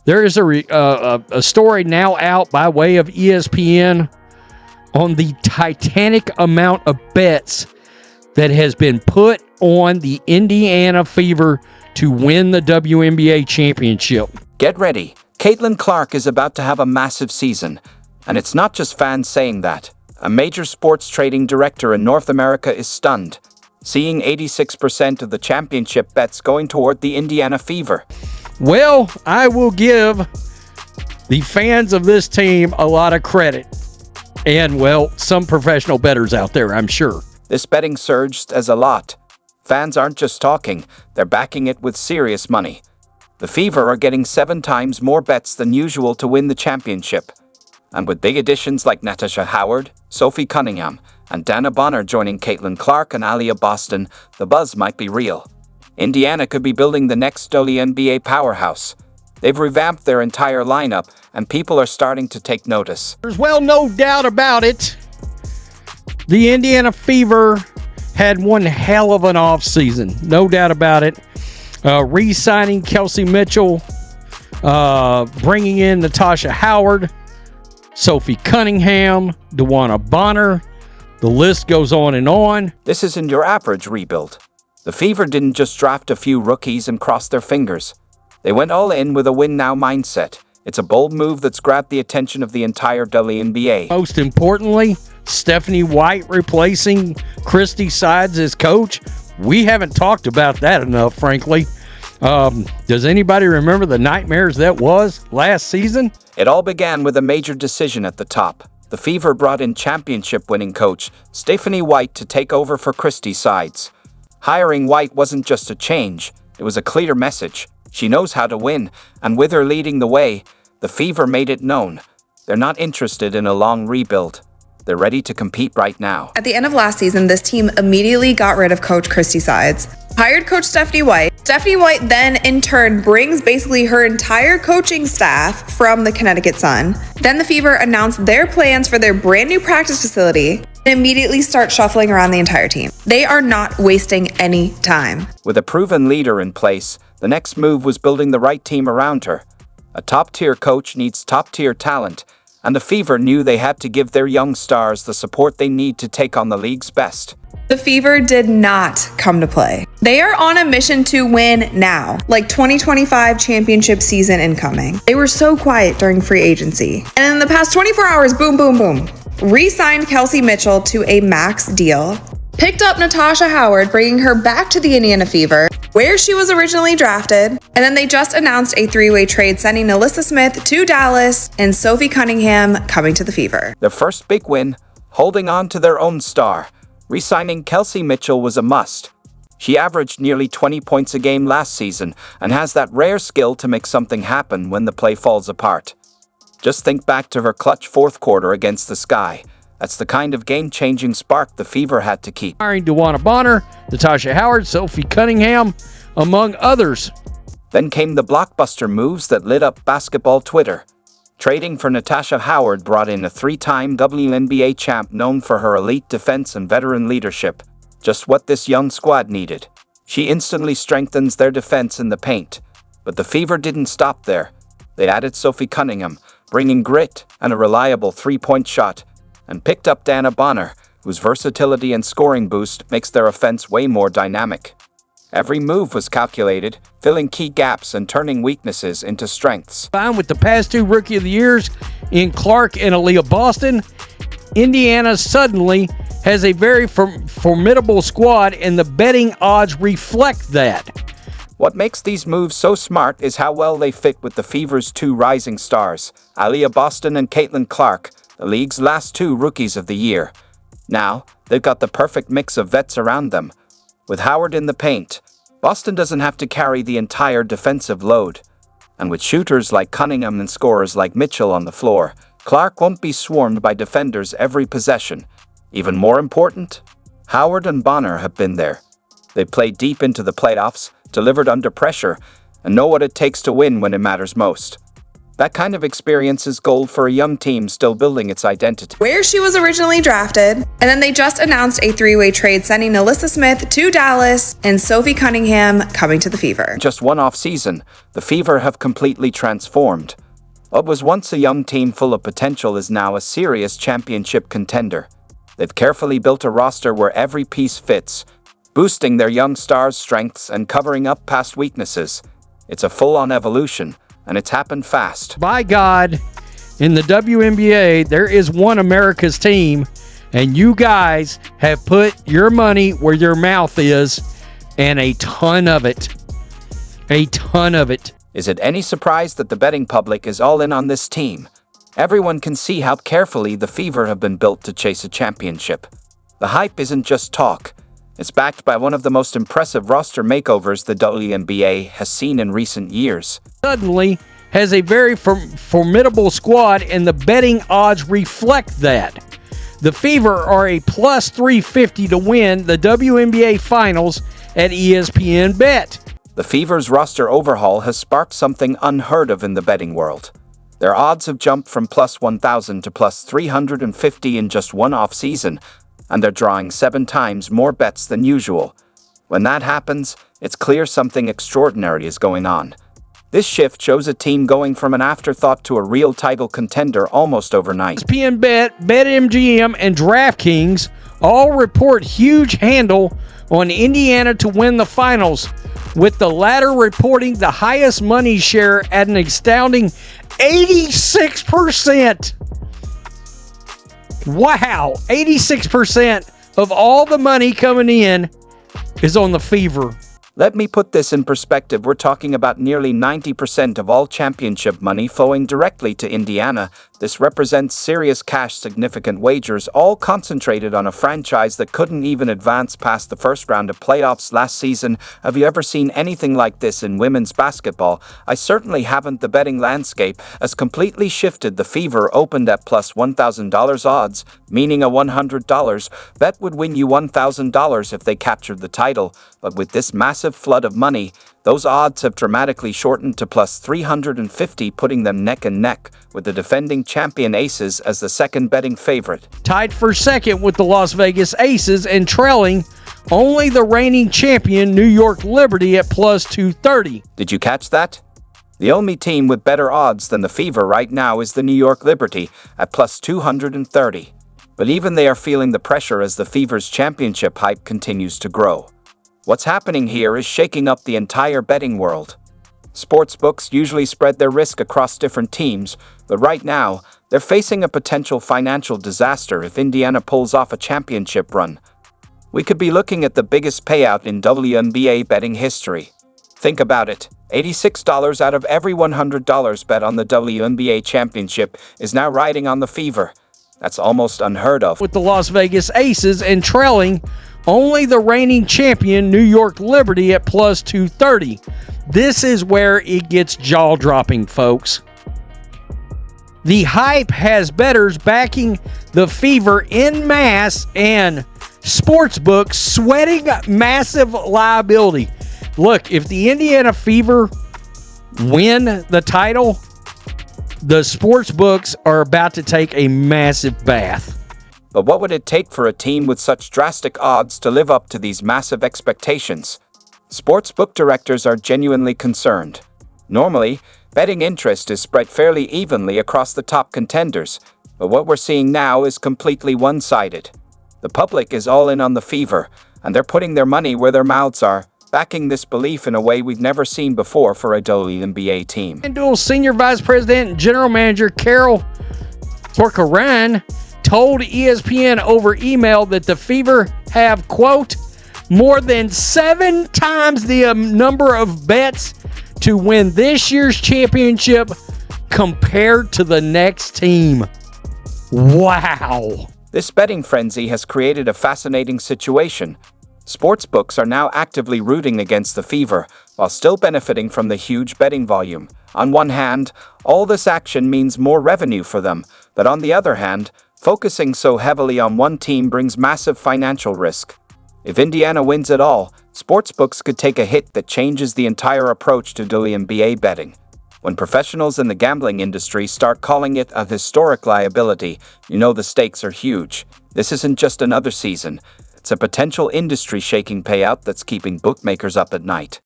There is a story now out by way of ESPN on the titanic amount of bets that has been put on the Indiana Fever to win the WNBA championship. Get ready. Caitlin Clark is about to have a massive season. And it's not just fans saying that. A major sports trading director in North America is stunned, seeing 86% of the championship bets going toward the Indiana Fever. Well, I will give the fans of this team a lot of credit. And, well, some professional bettors out there, I'm sure. This betting surged as a lot. Fans aren't just talking, they're backing it with serious money. The Fever are getting 7 times more bets than usual to win the championship. And with big additions like Natasha Howard, Sophie Cunningham, and Dana Bonner joining Caitlin Clark and Aliyah Boston, the buzz might be real. Indiana could be building the next WNBA powerhouse. They've revamped their entire lineup, and people are starting to take notice. There's, well, no doubt about it. The Indiana Fever had one hell of an offseason. No doubt about it. Re-signing Kelsey Mitchell, bringing in Natasha Howard, Sophie Cunningham, DeWanna Bonner. The list goes on and on. This isn't your average rebuild. The Fever didn't just draft a few rookies and cross their fingers. They went all in with a win-now mindset. It's a bold move that's grabbed the attention of the entire WNBA. Most importantly, Stephanie White replacing Christy Sides as coach. We haven't talked about that enough, frankly. Does anybody remember the nightmares that was last season? It all began with a major decision at the top. The Fever brought in championship-winning coach Stephanie White to take over for Christy Sides. Hiring White wasn't just a change, it was a clear message. She knows how to win, and with her leading the way, the Fever made it known. They're not interested in a long rebuild. They're ready to compete right now. At the end of last season, this team immediately got rid of Coach Christy Sides, hired Coach Stephanie White. Stephanie White then, in turn, brings basically her entire coaching staff from the Connecticut Sun. Then the Fever announced their plans for their brand new practice facility and immediately start shuffling around the entire team. They are not wasting any time. With a proven leader in place, the next move was building the right team around her. A top-tier coach needs top-tier talent, and the Fever knew they had to give their young stars the support they need to take on the league's best. The Fever did not come to play. They are on a mission to win now, like 2025 championship season incoming. They were so quiet during free agency. And in the past 24 hours, boom, boom, boom. Re-signed Kelsey Mitchell to a max deal. Picked up Natasha Howard, bringing her back to the Indiana Fever, where she was originally drafted. And then they just announced a 3-way trade, sending Alyssa Smith to Dallas and Sophie Cunningham coming to the Fever. Their first big win, holding on to their own star. Re-signing Kelsey Mitchell was a must. She averaged nearly 20 points a game last season and has that rare skill to make something happen when the play falls apart. Just think back to her clutch fourth quarter against the Sky. That's the kind of game-changing spark the Fever had to keep. Hiring DeWanna Bonner, Natasha Howard, Sophie Cunningham, among others. Then came the blockbuster moves that lit up basketball Twitter. Trading for Natasha Howard brought in a 3-time WNBA champ known for her elite defense and veteran leadership. Just what this young squad needed. She instantly strengthens their defense in the paint. But the Fever didn't stop there. They added Sophie Cunningham, bringing grit and a reliable 3-point shot, and picked up Dana Bonner, whose versatility and scoring boost makes their offense way more dynamic. Every move was calculated, filling key gaps and turning weaknesses into strengths. With the past 2 Rookie of the Years in Clark and Aliyah Boston, Indiana suddenly has a very formidable squad, and the betting odds reflect that. What makes these moves so smart is how well they fit with the Fever's 2 rising stars, Aliyah Boston and Caitlin Clark, the league's last 2 Rookies of the Year. Now, they've got the perfect mix of vets around them. With Howard in the paint, Boston doesn't have to carry the entire defensive load. And with shooters like Cunningham and scorers like Mitchell on the floor, Clark won't be swarmed by defenders every possession. Even more important, Howard and Bonner have been there. They played deep into the playoffs, delivered under pressure, and know what it takes to win when it matters most. That kind of experience is gold for a young team still building its identity. Where she was originally drafted, and then they just announced a three-way trade sending Alyssa Smith to Dallas and Sophie Cunningham coming to the Fever. Just one off-season, the Fever have completely transformed. What was once a young team full of potential is now a serious championship contender. They've carefully built a roster where every piece fits, boosting their young stars' strengths and covering up past weaknesses. It's a full-on evolution, and it's happened fast. By God, in the WNBA, there is one America's team, and you guys have put your money where your mouth is, and a ton of it. A ton of it. Is it any surprise that the betting public is all in on this team? Everyone can see how carefully the Fever have been built to chase a championship. The hype isn't just talk. It's backed by one of the most impressive roster makeovers the WNBA has seen in recent years. Suddenly has a very formidable squad, and the betting odds reflect that. The Fever are a plus 350 to win the WNBA Finals at ESPN Bet. The Fever's roster overhaul has sparked something unheard of in the betting world. Their odds have jumped from plus 1,000 to plus 350 in just one off-season, and they're drawing 7 times more bets than usual. When that happens, it's clear something extraordinary is going on. This shift shows a team going from an afterthought to a real title contender almost overnight. ESPN Bet, BetMGM, and DraftKings all report huge handle on Indiana to win the finals, with the latter reporting the highest money share at an astounding 86%. Wow, 86% of all the money coming in is on the Fever. Let me put this in perspective. We're talking about nearly 90% of all championship money flowing directly to Indiana. This represents serious cash, significant wagers, all concentrated on a franchise that couldn't even advance past the first round of playoffs last season. Have you ever seen anything like this in women's basketball? I certainly haven't. The betting landscape has completely shifted. The Fever opened at plus $1,000 odds, meaning a $100 bet would win you $1,000 if they captured the title. But with this massive flood of money, those odds have dramatically shortened to plus 350, putting them neck and neck with the defending champion Aces as the second betting favorite. Tied for second with the Las Vegas Aces and trailing only the reigning champion New York Liberty at plus 230. Did you catch that? The only team with better odds than the Fever right now is the New York Liberty at plus 230. But even they are feeling the pressure as the Fever's championship hype continues to grow. What's happening here is shaking up the entire betting world. Sportsbooks usually spread their risk across different teams, but right now, they're facing a potential financial disaster if Indiana pulls off a championship run. We could be looking at the biggest payout in WNBA betting history. Think about it. $86 out of every $100 bet on the WNBA championship is now riding on the Fever. That's almost unheard of. With the Las Vegas Aces and trailing only the reigning champion New York Liberty at plus 230. This is where it gets jaw-dropping, folks. The hype has bettors backing the Fever en masse and sportsbooks sweating massive liability. Look, if the Indiana Fever win the title, the sportsbooks are about to take a massive bath. But what would it take for a team with such drastic odds to live up to these massive expectations? Sportsbook directors are genuinely concerned. Normally, betting interest is spread fairly evenly across the top contenders, but what we're seeing now is completely one-sided. The public is all in on the Fever, and they're putting their money where their mouths are, backing this belief in a way we've never seen before for a WNBA team. FanDuel Senior Vice President and General Manager Carol Corcoran told ESPN over email that the Fever have, quote, more than 7 times the number of bets to win this year's championship compared to the next team. Wow. This betting frenzy has created a fascinating situation. Sportsbooks are now actively rooting against the Fever, while still benefiting from the huge betting volume. On one hand, all this action means more revenue for them, but on the other hand, focusing so heavily on one team brings massive financial risk. If Indiana wins it all, sportsbooks could take a hit that changes the entire approach to WNBA betting. When professionals in the gambling industry start calling it a historic liability, you know the stakes are huge. This isn't just another season. It's a potential industry-shaking payout that's keeping bookmakers up at night.